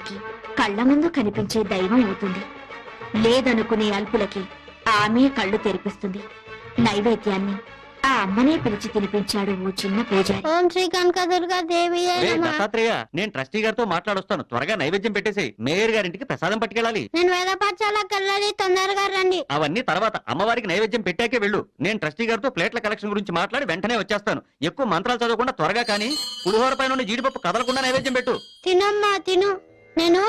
వారికి కళ్ళ ముందు కనిపించే దైవం అవుతుంది. లేదనుకునే అల్పులకి ఆమె కళ్ళు తెరిపిస్తుంది. నైవేద్యాన్ని ఆ అమ్మనే పిలిచి తినిపించాడు ఓ చిన్న పూజారి. ఓం శ్రీ కనకదుర్గా దేవి దత్తాత్రేయ, నేను ట్రస్టీ గారితో మాట్లాడొస్తాను. త్వరగా నైవేద్యం పెట్టేసి మేయర్ గారింటికి ప్రసాదం పట్టుకెళ్ళాలి. నేను వేద పాఠశాలకు వెళ్ళాలి, తొందరగా రండి. అవన్నీ తర్వాత, అమ్మవారికి నైవేద్యం పెట్టాకే వెళ్ళు. నేను ట్రస్టీ గారితో ప్లేట్ల కలెక్షన్ గురించి మాట్లాడి వెంటనే వచ్చేస్తాను. ఎక్కువ మంత్రాలు చదవకుండా త్వరగా కానీ పులిహోర పైన జీడిపప్పు కదలకుండా నైవేద్యం పెట్టు. తినమ్మా తిను. నేను